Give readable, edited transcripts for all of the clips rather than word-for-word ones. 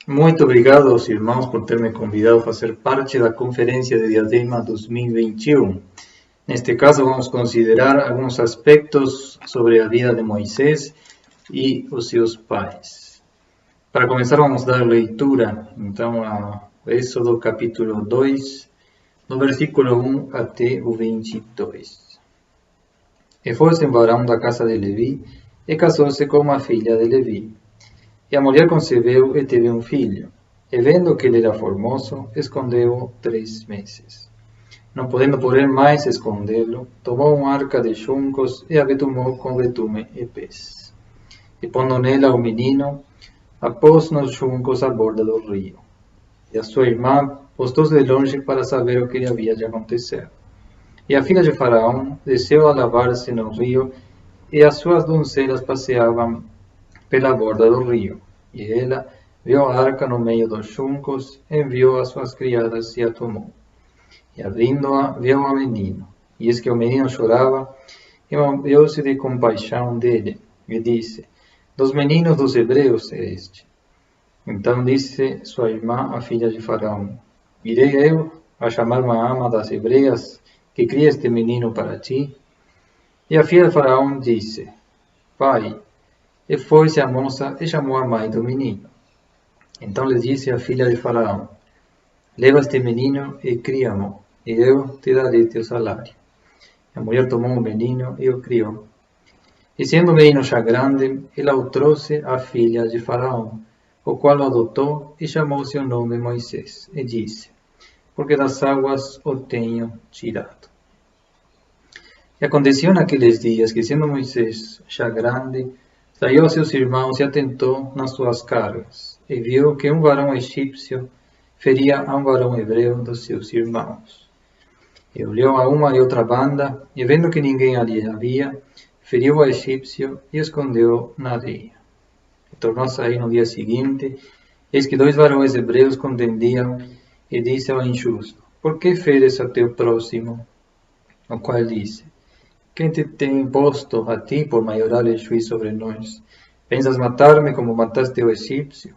Muito obrigado aos irmãos por ter me convidado a fazer parte da Conferência de Diadema 2021. Neste caso, vamos considerar alguns aspectos sobre a vida de Moisés e os seus pais. Para começar, vamos dar leitura, então, a Êxodo capítulo 2, do versículo 1 até o 22. E foi-se varão da casa de Levi, e casou-se com uma filha de Levi. E a mulher concebeu e teve um filho. E vendo que ele era formoso, escondeu-o 3 meses. Não podendo, porém, mais escondê-lo, tomou uma arca de juncos e a betumou com betume e pés. E pondo nela o menino, a pôs nos juncos à borda do rio. E a sua irmã postou-se de longe para saber o que lhe havia de acontecer. E a filha de Faraó desceu a lavar-se no rio, e as suas donzelas passeavam pela borda do rio. E ela viu a arca no meio dos juncos, enviou as suas criadas e a tomou. E abrindo-a, viu o menino. E eis que o menino chorava, e moveu-se de compaixão dele, e disse: Dos meninos dos hebreus é este. Então disse sua irmã, a filha de Faraó: Irei eu a chamar uma ama das hebreias, que crie este menino para ti? E a filha de Faraó disse: Pai. E foi-se a moça e chamou a mãe do menino. Então lhe disse a filha de Faraó: Leva este menino e cria-mo, e eu te darei teu salário. A mulher tomou o menino e o criou. E sendo o menino já grande, ela o trouxe à filha de Faraó, o qual o adotou e chamou seu nome Moisés, e disse: Porque das águas o tenho tirado. E aconteceu naqueles dias que, sendo Moisés já grande, saiu a seus irmãos e atentou nas suas cargas, e viu que um varão egípcio feria a um varão hebreu dos seus irmãos. E olhou a uma e outra banda, e vendo que ninguém ali havia, feriu o egípcio e escondeu na areia. E tornou a sair no dia seguinte, eis que 2 varões hebreus contendiam, e disse ao injusto: Por que feres a teu próximo? O qual disse: Quem te tem posto a ti por maioral e juiz sobre nós? Pensas matar-me como mataste o egípcio?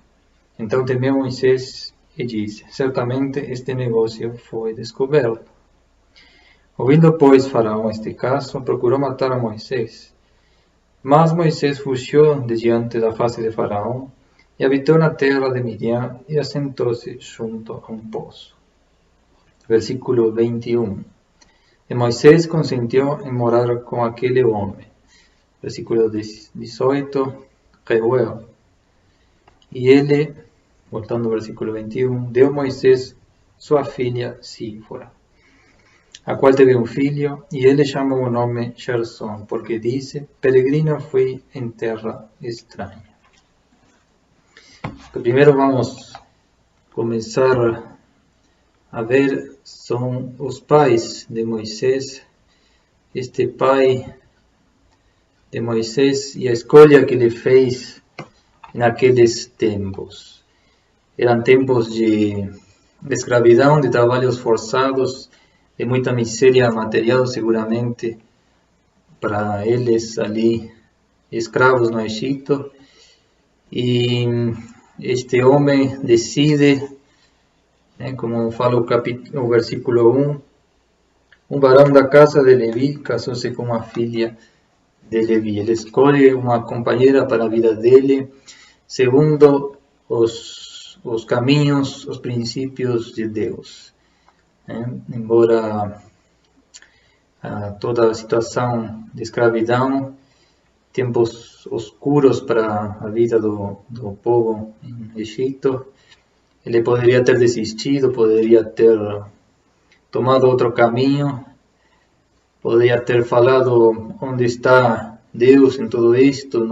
Então temeu Moisés e disse: Certamente este negócio foi descoberto. Ouvindo, pois, Faraó este caso, procurou matar a Moisés. Mas Moisés fugiu de diante da face de Faraó e habitou na terra de Midian e assentou-se junto a um poço. Versículo 21. E Moisés consentiu em morar com aquele homem. Versículo 18, Reuel. E ele, voltando ao versículo 21, deu Moisés sua filha Sífora, a qual teve um filho, e ele chamou o nome Gerson, porque disse: Peregrino fui em terra estranha. Primeiro vamos começar a ver são os pais de Moisés, este pai de Moisés e a escolha que ele fez naqueles tempos. Eram tempos de escravidão, de trabalhos forçados, de muita miséria material seguramente para eles ali, escravos no Egito. E este homem decide, como fala o versículo 1, um varão da casa de Levi casou-se com uma filha de Levi. Ele escolhe uma companheira para a vida dele, segundo os caminhos, os princípios de Deus. Embora toda a situação de escravidão, tempos oscuros para a vida do povo em Egito, ele poderia ter desistido, poderia ter tomado outro caminho, poderia ter falado: onde está Deus em tudo isto?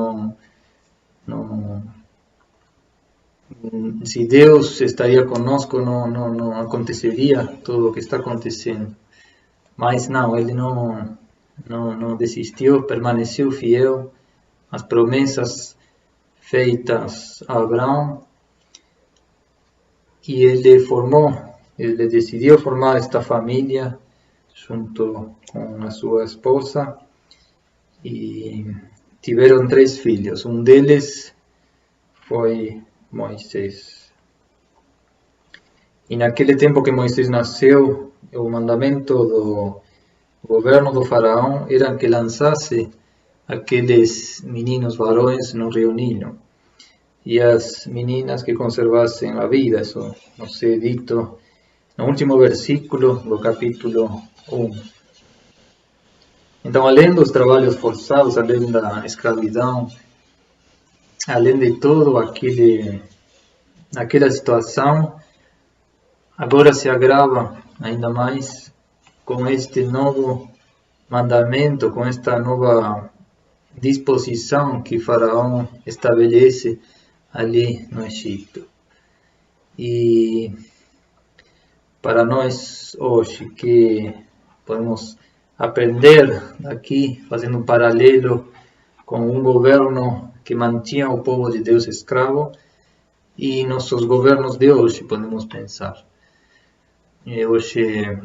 Se Deus estaria conosco, não aconteceria tudo o que está acontecendo. Mas não, ele não desistiu, permaneceu fiel às promessas feitas a Abraão. E ele decidiu formar esta família junto com a sua esposa e tiveram 3 filhos. Um deles foi Moisés. E naquele tempo que Moisés nasceu, o mandamento do governo do faraó era que lançasse aqueles meninos varões no rio Nilo e as meninas que conservassem a vida. Isso nos é dito no último versículo do capítulo 1. Então, além dos trabalhos forçados, além da escravidão, além de todo aquela situação, agora se agrava ainda mais com este novo mandamento, com esta nova disposição que Faraó estabelece ali no Egito. E para nós hoje, que podemos aprender aqui, fazendo um paralelo com um governo que mantinha o povo de Deus escravo, e nossos governos de hoje, podemos pensar. E hoje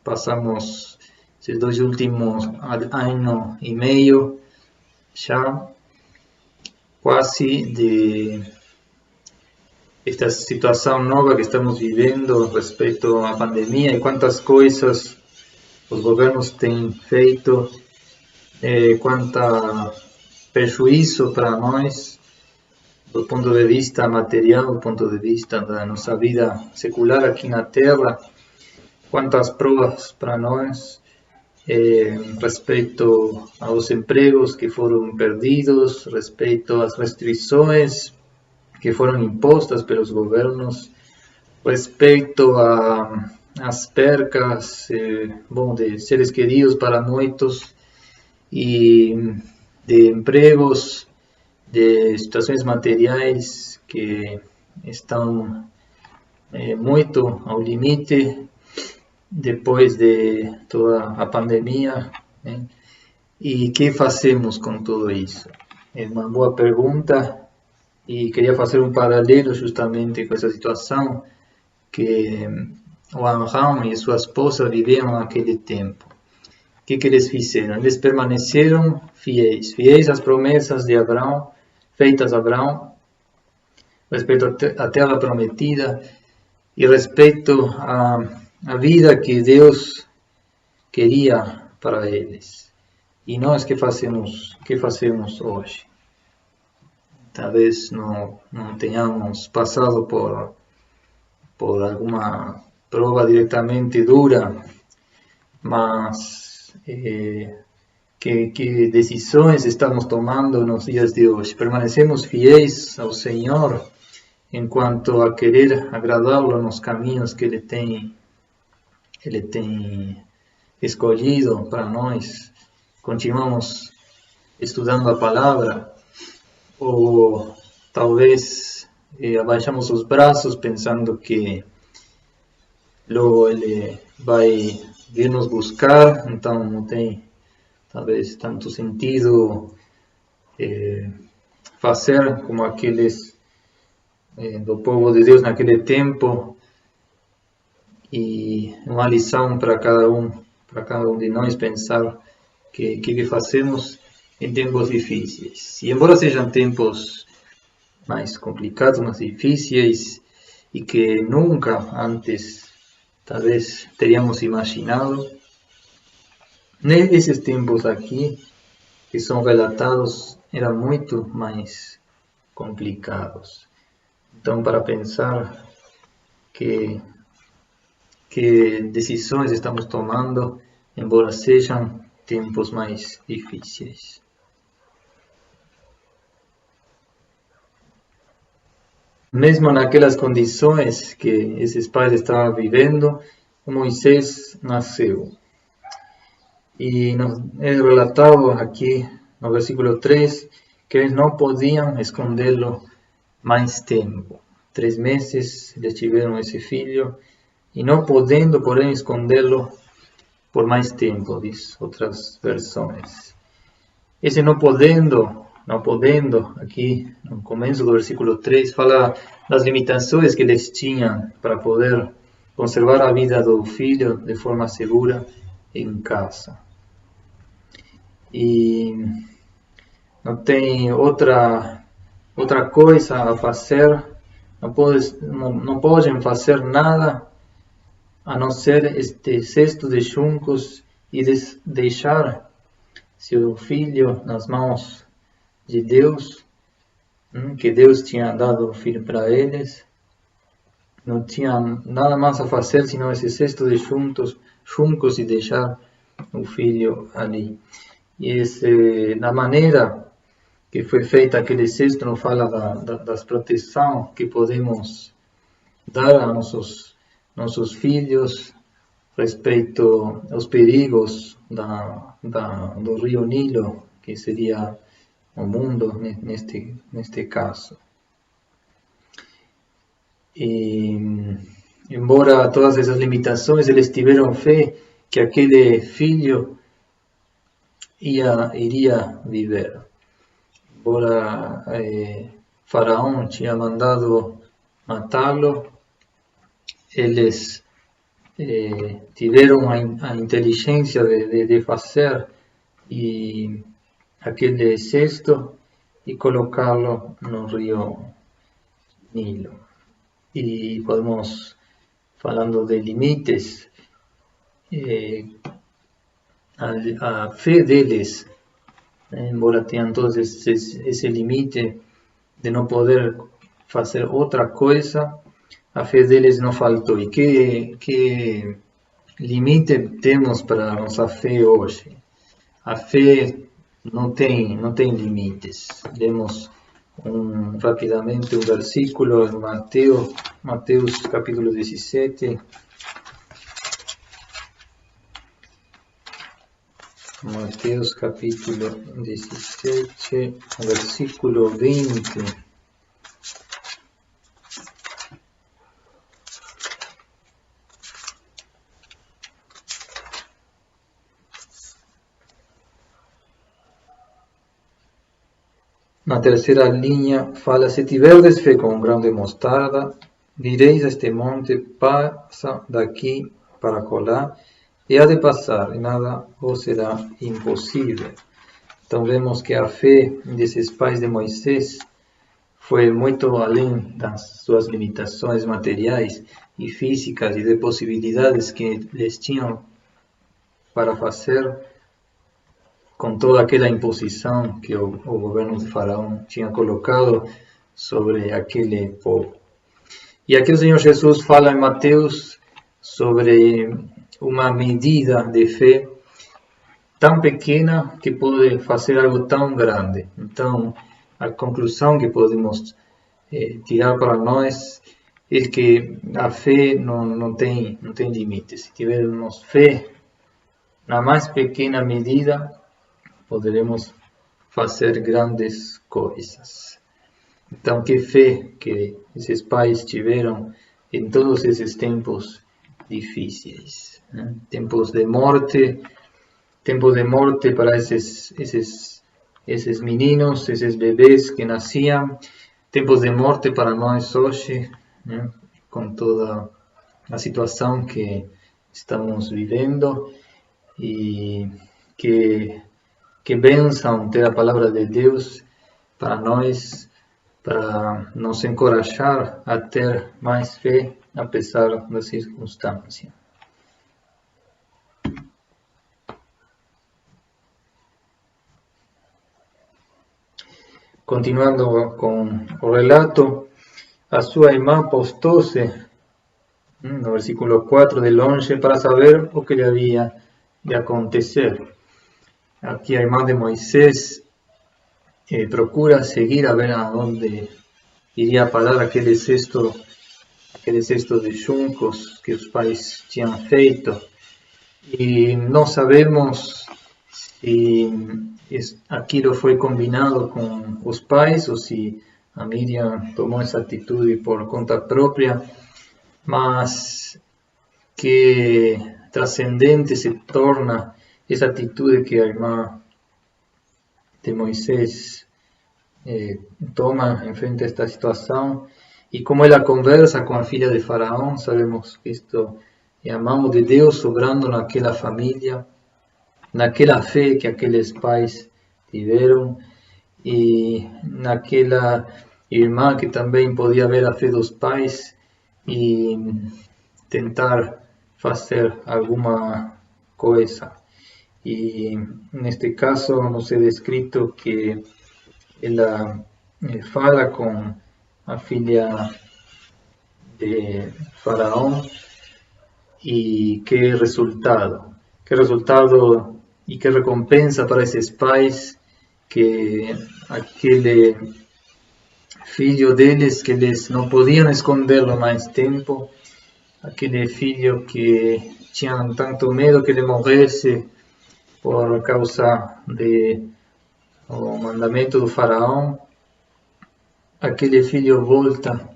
passamos esses 2 últimos anos e meio já quase de esta situação nova que estamos vivendo respeito à pandemia e quantas coisas os governos têm feito, quanta prejuízo para nós do ponto de vista material, do ponto de vista da nossa vida secular aqui na Terra, quantas provas para nós respeito aos empregos que foram perdidos, respeito às restrições que foram impostas pelos governos, respeito às percas de seres queridos para muitos e de empregos, de situações materiais que estão muito ao limite depois de toda a pandemia, né? E que fazemos com tudo isso? É uma boa pergunta e queria fazer um paralelo justamente com essa situação que o Amram e sua esposa viveram naquele tempo. O que eles fizeram? Eles permaneceram fiéis às promessas de Abraão, feitas a Abraão, respeito à terra prometida e respeito à vida que Deus queria para eles. E nós que fazemos hoje? Talvez não tenhamos passado por alguma prova diretamente dura, mas que decisões estamos tomando nos dias de hoje? Permanecemos fiéis ao Senhor enquanto a querer agradá-lo nos caminhos que Ele tem escolhido para nós? Continuamos estudando a palavra? Ou talvez abaixamos os braços pensando que logo Ele vai vir nos buscar, então não tem talvez tanto sentido fazer como aqueles do povo de Deus naquele tempo. E uma lição para cada um de nós pensar que fazemos em tempos difíceis. E embora sejam tempos mais complicados, mais difíceis, e que nunca antes talvez teríamos imaginado, nesses tempos aqui que são relatados eram muito mais complicados. Então, para pensar que decisões estamos tomando, embora sejam tempos mais difíceis. Mesmo naquelas condições que esses pais estavam vivendo, Moisés nasceu. E é relatado aqui no versículo 3 que eles não podiam escondê-lo mais tempo. 3 meses eles tiveram esse filho e não podendo, porém, escondê-lo por mais tempo, diz outras versões. Esse não podendo, aqui no começo do versículo 3, fala das limitações que eles tinham para poder conservar a vida do filho de forma segura em casa. E não tem outra coisa a fazer não podem fazer nada a não ser este cesto de juncos e deixar seu filho nas mãos de Deus, que Deus tinha dado o filho para eles. Não tinha nada mais a fazer senão esse cesto de juncos e deixar o filho ali. E na maneira que foi feita aquele cesto, não fala das proteções que podemos dar a nossos filhos respeito aos perigos do rio Nilo, que seria o mundo neste caso. E, embora todas essas limitações, eles tiveram fé que aquele filho iria viver. Embora Faraó tinha mandado matá-lo, eles tiveram a inteligência de fazer aquele cesto e colocá-lo no rio Nilo. E podemos, falando de limites, a fé deles, embora tenham todos esse limite de não poder fazer outra coisa, a fé deles não faltou. E que limite temos para a nossa fé hoje? A fé não tem limites. Lemos rapidamente um versículo em Mateus capítulo 17. Mateus capítulo 17, versículo 20. Na terceira linha fala: se tiverdes fé com um grão de mostarda, direis a este monte, passa daqui para colar, e há de passar, e nada vos será impossível. Então vemos que a fé desses pais de Moisés foi muito além das suas limitações materiais e físicas e de possibilidades que eles tinham para fazer com toda aquela imposição que o governo de Faraó tinha colocado sobre aquele povo. E aqui o Senhor Jesus fala em Mateus sobre uma medida de fé tão pequena que pode fazer algo tão grande. Então, a conclusão que podemos tirar para nós é que a fé não tem limites. Se tivermos fé na mais pequena medida, poderemos fazer grandes coisas. Então, que fé que esses pais tiveram em todos esses tempos difíceis, né? Tempos de morte para esses meninos, esses bebês que nasciam, tempos de morte para nós hoje, né? Com toda a situação que estamos vivendo, e que bênção ter a palavra de Deus para nós, para nos encorajar a ter mais fé, apesar das circunstâncias. Continuando com o relato, a sua irmã postou-se, no versículo 4, de longe para saber o que lhe havia de acontecer. Aqui a irmã de Moisés procura seguir a ver aonde iria parar aquele cesto de juncos que os pais tinham feito. E não sabemos se aquilo foi combinado com os pais ou se a Miriam tomou essa atitude por conta própria, mas que transcendente se torna essa atitude que a irmã de Moisés toma em frente a esta situação, e como ela conversa com a filha de Faraó. Sabemos que isto é a mão de Deus sobrando naquela família, naquela fé que aqueles pais tiveram, e naquela irmã que também podia ver a fé dos pais e tentar fazer alguma coisa. E neste caso nos é descrito que ela fala com a filha de Faraó e que resultado e que recompensa para esses pais, que aquele filho deles que eles não podiam esconderlo mais tempo, aquele filho que tinham tanto medo que ele morresse por causa do mandamento do faraó, aquele filho volta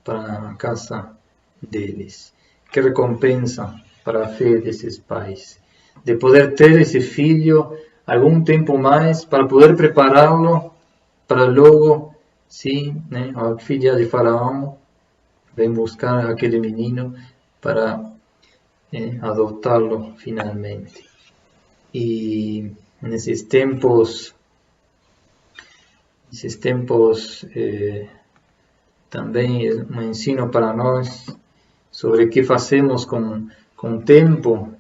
para a casa deles. Que recompensa para a fé desses pais, de poder ter esse filho algum tempo mais para poder prepará-lo para logo, sim, né, a filha de Faraó vem buscar aquele menino para adotá-lo finalmente. E nesses tempos também é um ensino para nós sobre o que fazemos com o tempo,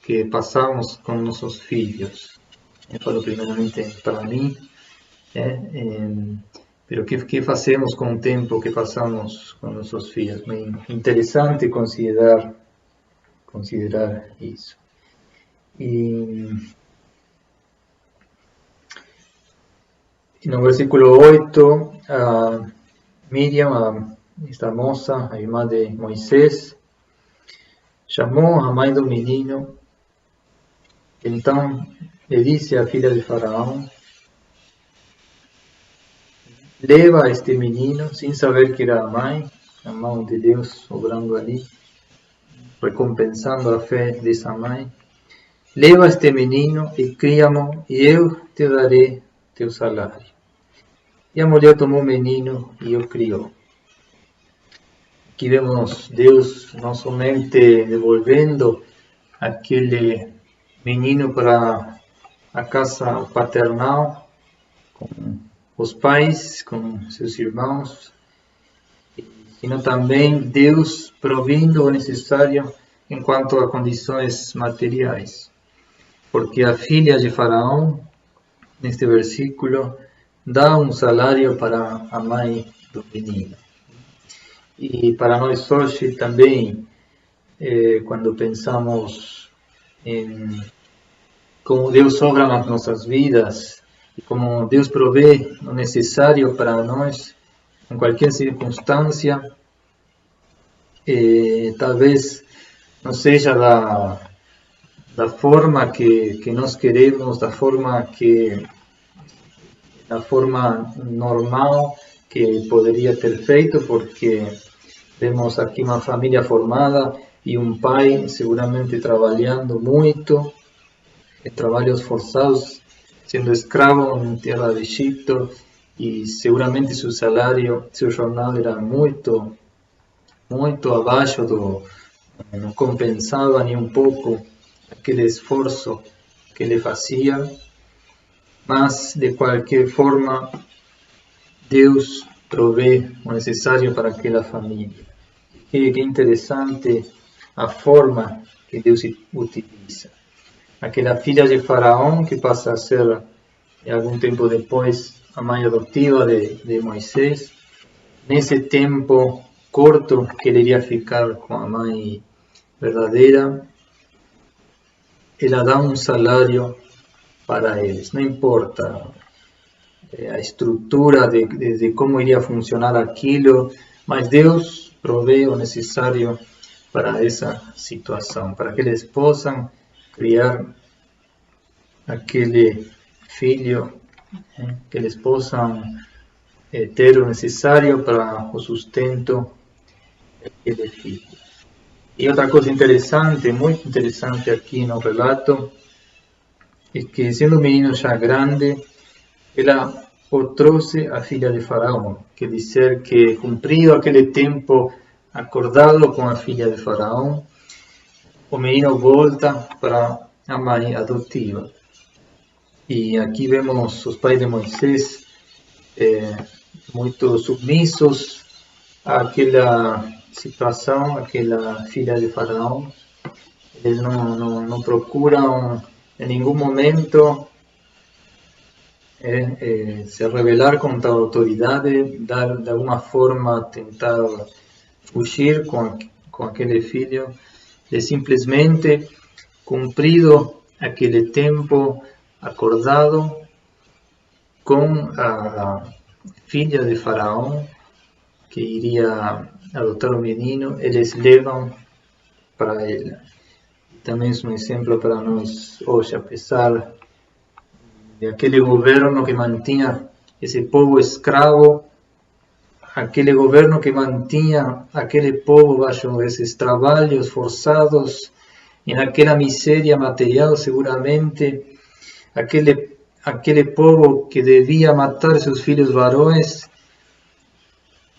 que passamos com nossos filhos. Eu falo primeiramente para mim, mas o que fazemos com o tempo que passamos com nossos filhos? É interessante considerar isso. E no versículo 8, Miriam, esta moça, a irmã de Moisés, chamou a mãe do menino. Então lhe disse à filha de Faraó: leva este menino, sem saber que era a mão de Deus obrando ali, recompensando a fé dessa mãe. Leva este menino e cria-mo, e eu te darei teu salário. E a mulher tomou o menino e o criou. Aqui vemos Deus não somente devolvendo aquele menino para a casa paternal, com os pais, com seus irmãos, sino também Deus provendo o necessário em quanto a condições materiais. Porque a filha de Faraó, neste versículo, dá um salário para a mãe do menino. E para nós hoje também, quando pensamos em como Deus obra nas nossas vidas, e como Deus provê o necessário para nós, em qualquer circunstância, talvez não seja da forma que nós queremos, da forma normal que poderia ter feito, porque vemos aqui uma família formada e um pai seguramente trabalhando muito, trabalhos forçados, sendo escravo em terra de Egito, e seguramente seu salário, seu jornal era muito abaixo não compensava nem um pouco aquele esforço que ele fazia, mas de qualquer forma Deus provê o necessário para aquela família. Que interessante a forma que Deus utiliza. Aquela filha de Faraó que passa a ser, algum tempo depois, a mãe adotiva de Moisés, nesse tempo curto que ele iria ficar com a mãe verdadeira, ela dá um salário para eles. Não importa a estrutura de como iria funcionar aquilo, mas Deus provê o necessário para essa situação, para que eles possam criar aquele filho, que eles possam ter o necessário para o sustento daquele filho. E outra coisa interessante, muito interessante aqui no relato, é que sendo o menino já grande, ela o trouxe a filha de Faraó, quer dizer que cumprido aquele tempo acordado com a filha de Faraó, o menino volta para a mãe adotiva. E aqui vemos os pais de Moisés muito submissos àquela situação, àquela filha de Faraó. Eles não procuram em nenhum momento se rebelar contra a autoridade, de alguma forma tentar fugir com aquele filho. Eles simplesmente cumprido aquele tempo acordado com a filha de Faraó, que iria adotar o menino, eles levam para ela. Também é um exemplo para nós hoje, apesar de aquele governo que mantinha esse povo escravo, aquele governo que mantinha aquele povo baixo esses trabalhos forçados, e naquela miséria material, seguramente, aquele povo que devia matar seus filhos varões,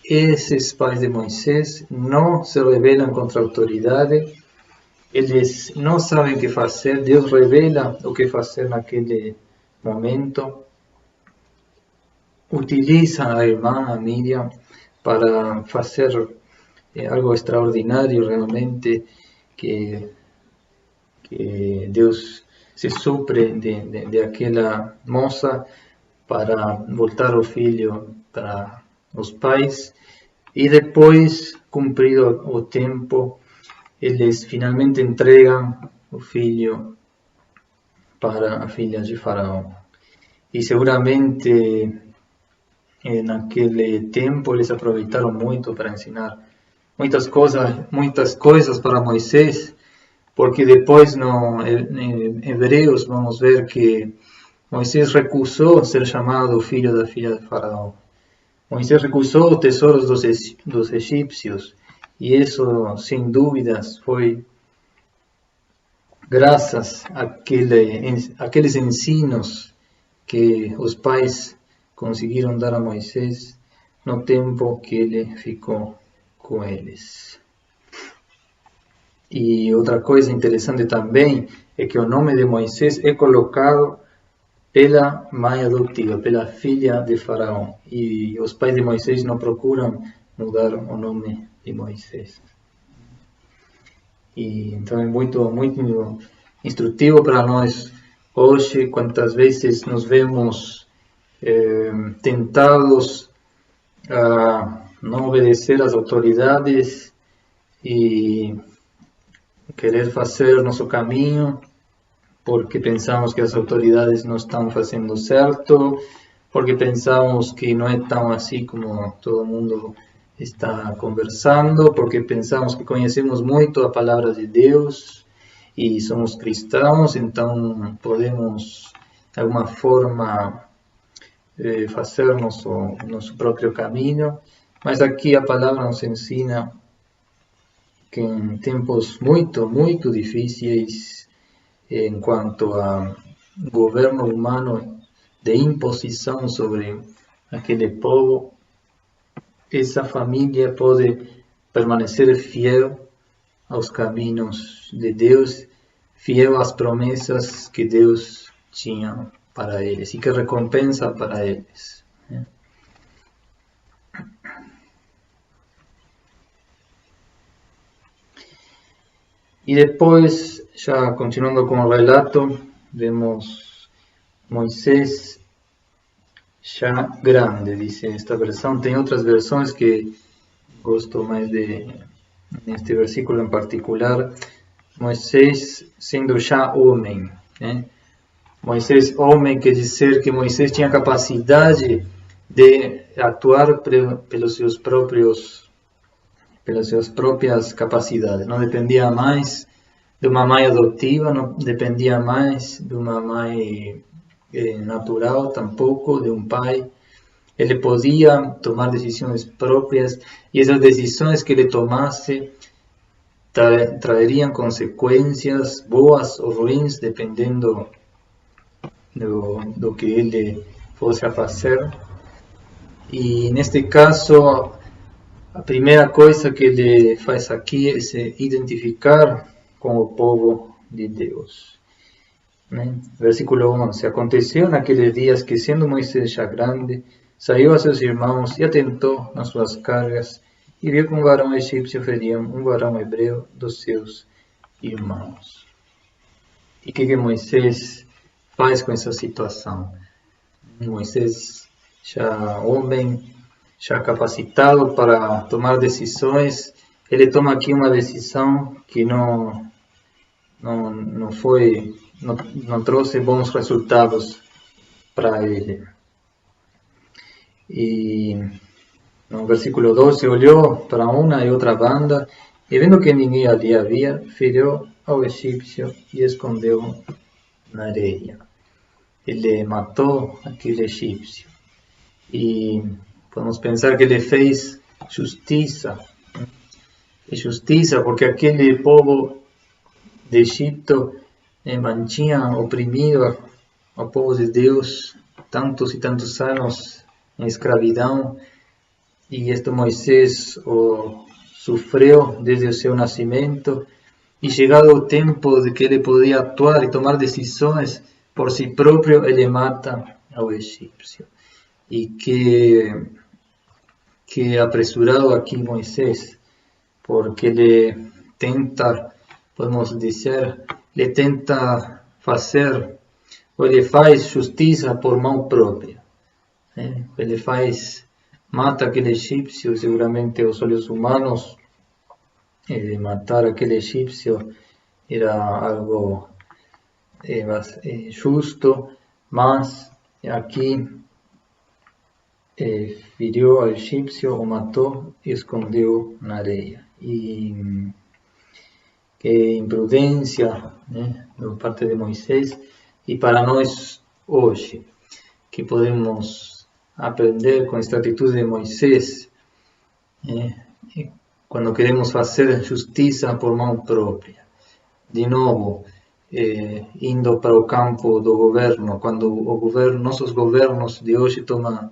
esses pais de Moisés não se rebelam contra a autoridade, eles não sabem o que fazer, Deus revela o que fazer naquele momento, utiliza a irmã, a Miriam, para fazer algo extraordinário realmente, que Deus se supre de aquela moça para voltar o filho para os pais, e depois, cumprido o tempo, eles finalmente entregam o filho para a filha de Faraó. E seguramente naquele tempo eles aproveitaram muito para ensinar muitas coisas para Moisés, porque depois em Hebreus vamos ver que Moisés recusou ser chamado filho da filha de Faraó. Moisés recusou os tesouros dos egípcios, e isso, sem dúvidas, foi graças àqueles ensinos que os pais conseguiram dar a Moisés no tempo que ele ficou com eles. E outra coisa interessante também é que o nome de Moisés é colocado pela mãe adotiva, pela filha de Faraó. E os pais de Moisés não procuram mudar o nome de Moisés. E então é muito, muito instrutivo para nós hoje, quantas vezes nos vemos tentados a não obedecer às autoridades e querer fazer nosso caminho, porque pensamos que as autoridades não estão fazendo certo, porque pensamos que não é tão assim como todo mundo está conversando, porque pensamos que conhecemos muito a palavra de Deus e somos cristãos, então podemos de alguma forma fazer nosso próprio caminho. Mas aqui a palavra nos ensina que em tempos muito, muito difíceis, em quanto a governo humano de imposição sobre aquele povo, essa família pode permanecer fiel aos caminhos de Deus, fiel às promessas que Deus tinha para eles e que recompensa para eles. E depois, já continuando com o relato, vemos Moisés já grande, diz esta versão. Tem outras versões que gosto mais neste versículo em particular. Moisés sendo já homem, né? Moisés homem quer dizer que Moisés tinha capacidade de atuar pelas suas próprias capacidades. Não dependia mais de uma mãe adotiva, não dependia mais de uma mãe natural, tampouco de um pai. Ele podia tomar decisões próprias, e essas decisões que ele tomasse trariam consequências boas ou ruins, dependendo do que ele fosse a fazer. E neste caso, a primeira coisa que ele faz aqui é se identificar com o povo de Deus. Versículo 11. Aconteceu naqueles dias que, sendo Moisés já grande, saiu a seus irmãos e atentou nas suas cargas, e viu que um varão egípcio feria um varão hebreu dos seus irmãos. E o que Moisés faz com essa situação? Moisés, já homem, já capacitado para tomar decisões, ele toma aqui uma decisão que não trouxe bons resultados para ele. E no versículo 12, olhou para uma e outra banda, e vendo que ninguém ali havia, feriu ao egípcio e escondeu na areia. Ele matou aquele egípcio. E podemos pensar que ele fez justiça. E justiça porque aquele povo de Egipto mantinha oprimido ao povo de Deus tantos e tantos anos em escravidão. E este Moisés o sofreu desde o seu nascimento. E chegado o tempo de que ele podia atuar e tomar decisões por si próprio, ele mata ao egípcio. E que apressurado aqui Moisés, porque ele tenta, podemos dizer, ele tenta fazer, ou ele faz justiça por mão própria. Ele mata aquele egípcio, seguramente aos olhos humanos, matar aquele egípcio era algo justo, mas aqui feriu ao egípcio, o matou e escondeu na areia. E que imprudência, por parte de Moisés. E para nós hoje, que podemos aprender com esta atitude de Moisés, quando queremos fazer justiça por mão própria. De novo, indo para o campo do governo, quando nossos governos de hoje tomam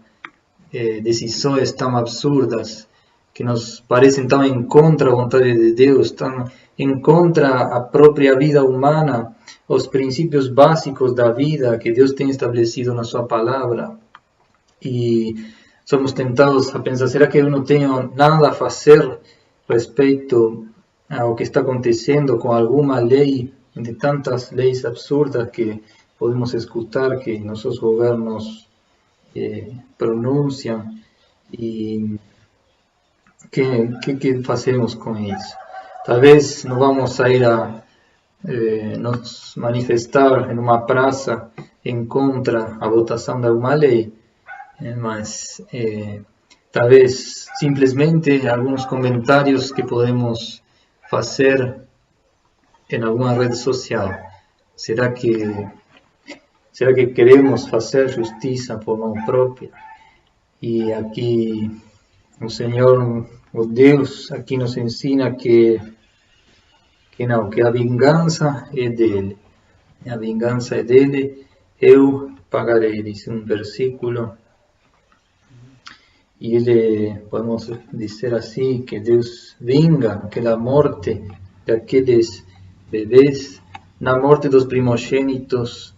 decisões tão absurdas, que nos parecem tão em contra da vontade de Deus, tão em contra a própria vida humana, os princípios básicos da vida que Deus tem estabelecido na sua palavra. E somos tentados a pensar, será que eu não tenho nada a fazer respeito ao que está acontecendo com alguma lei, de tantas leis absurdas que podemos escutar que nossos governos pronunciam? E que fazemos com isso? Talvez não vamos sair a nos manifestar em uma praça em contra a votação de alguma lei, mas talvez simplesmente alguns comentários que podemos fazer em alguma rede social. Será que queremos fazer justiça por mão própria? E aqui o Senhor, o Deus, aqui nos ensina que a vingança é dele. A vingança é dele, eu pagarei, diz um versículo. E ele, podemos dizer assim, que Deus vinga aquela morte daqueles bebês, na morte dos primogênitos,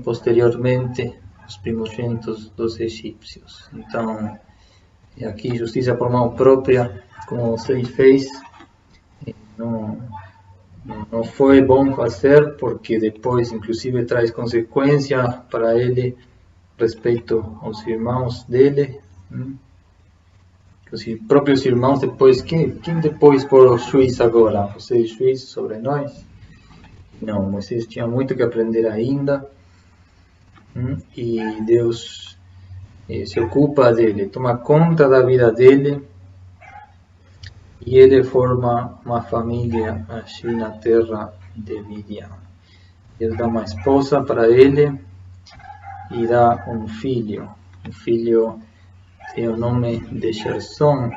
posteriormente, os primogênitos dos egípcios. Então, aqui justiça por mão própria, como você fez, não foi bom fazer, porque depois, inclusive, traz consequência para ele respeito aos irmãos dele. Os próprios irmãos depois, quem depois for o juiz agora? Você é juiz sobre nós? Não, Moisés tinha muito que aprender ainda. E Deus se ocupa dele, toma conta da vida dele. E ele forma uma família aqui na terra de Midian. Deus dá uma esposa para ele e dá um filho. O filho tem o nome de Gerson.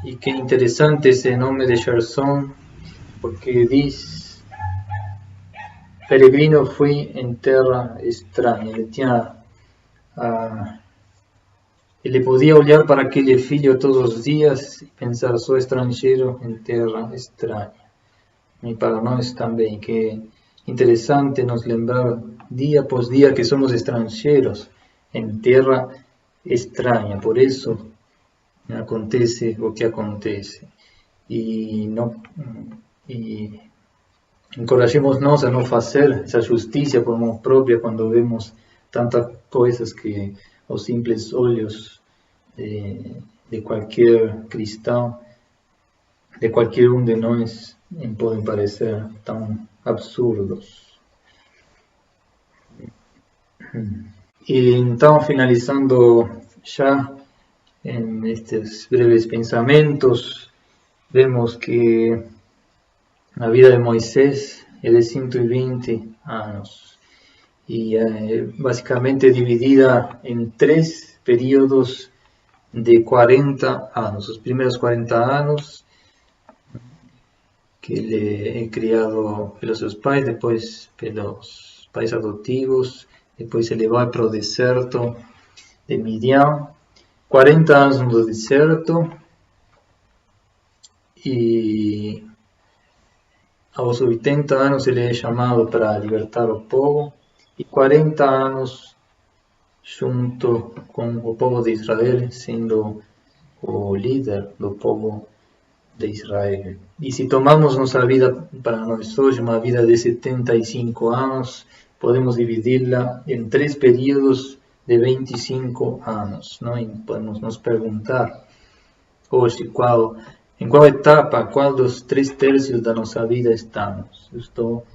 E que interessante esse nome de Gerson, porque diz: peregrino fui em terra estranha. Ele podia olhar para aquele filho todos os dias e pensar, sou estrangeiro em terra estranha. E para nós também, que é interessante nos lembrar dia após dia que somos estrangeiros em terra extraña, por isso acontece o que acontece. E encorajemos-nos a não fazer essa justiça por mão própria quando vemos tantas coisas que aos simples olhos de qualquer cristão, de qualquer um de nós, podem parecer tão absurdos. E então, finalizando já em estes breves pensamentos, vemos que a vida de Moisés é de 120 anos e é basicamente dividida em 3 períodos de 40 anos. Os primeiros 40 anos que ele é criado pelos seus pais, depois pelos pais adotivos, depois ele vai para o deserto de Midian, 40 anos no deserto, e aos 80 anos ele é chamado para libertar o povo, e 40 anos junto com o povo de Israel, sendo o líder do povo de Israel. E se tomamos nossa vida para nós hoje, uma vida de 75 anos, podemos dividi-la em 3 períodos de 25 anos. Não? E podemos nos perguntar hoje em qual etapa, qual dos 3 terços da nossa vida estamos. Eu estou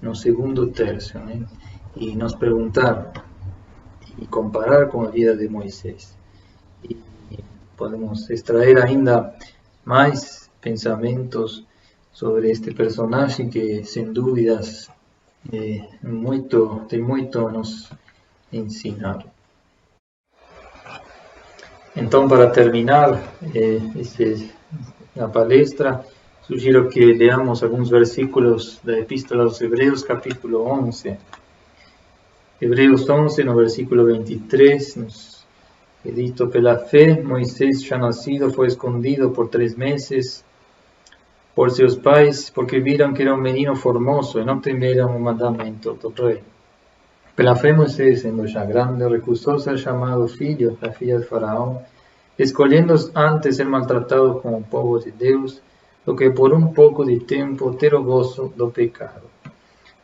no segundo terço, né? E nos perguntar e comparar com a vida de Moisés. E podemos extrair ainda mais pensamentos sobre este personagem que, sem dúvidas, tem muito a nos ensinar. Então, para terminar a palestra, sugiro que leamos alguns versículos da Epístola aos Hebreus, capítulo 11. Hebreus 11, no versículo 23, nos é dito: pela fé, Moisés, já nascido, foi escondido por 3 meses por seus pais, porque viram que era um menino formoso e não temeram o mandamento do rei. Pela fé, Moisés, sendo já grande, recusou ser chamado filho da filha de Faraó, escolhendo antes ser maltratado com o povo de Deus, do que por um pouco de tempo ter o gozo do pecado,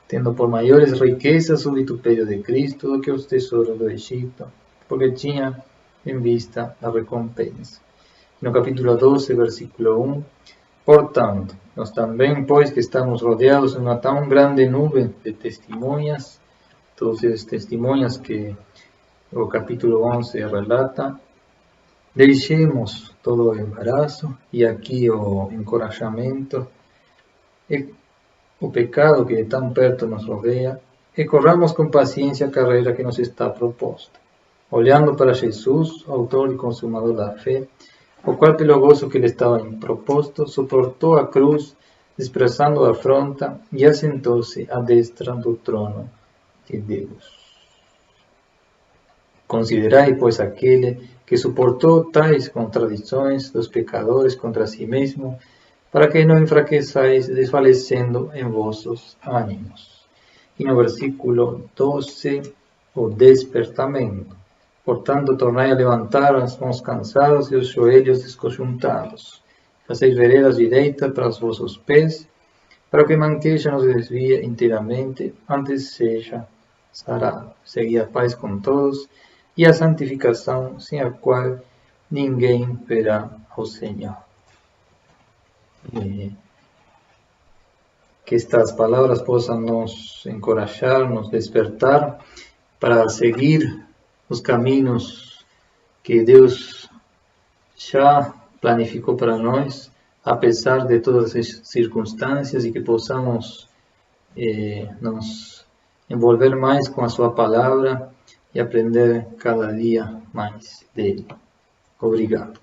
tendo por maiores riquezas o vituperio de Cristo do que os tesouros do Egito, porque tinha em vista a recompensa. No capítulo 12, versículo 1, portanto, nós também, pois que estamos rodeados de uma tão grande nuvem de testemunhas, todas as testemunhas que o capítulo 11 relata, deixemos todo o embaraço e aqui o encorajamento, e o pecado que tão perto nos rodeia, e corramos com paciência a carreira que nos está proposta, olhando para Jesus, autor e consumador da fé, o qual, pelo gozo que lhe estava proposto, suportou a cruz, desprezando a afronta, e assentou-se à destra do trono de Deus. Considerai, pois, aquele que suportou tais contradições dos pecadores contra si mesmo, para que não enfraqueçais, desfalecendo em vossos ânimos. E no versículo 12, o despertamento. Portanto, tornai a levantar as mãos cansadas e os joelhos desconjuntados. Fazeis veredas direitas para os vossos pés, para que manqueja não se desvie inteiramente, antes seja sarado. Segui a paz com todos e a santificação, sem a qual ninguém verá ao Senhor. Que estas palavras possam nos encorajar, nos despertar para seguir os caminhos que Deus já planificou para nós, apesar de todas as circunstâncias, e que possamos nos envolver mais com a sua palavra e aprender cada dia mais dele. Obrigado.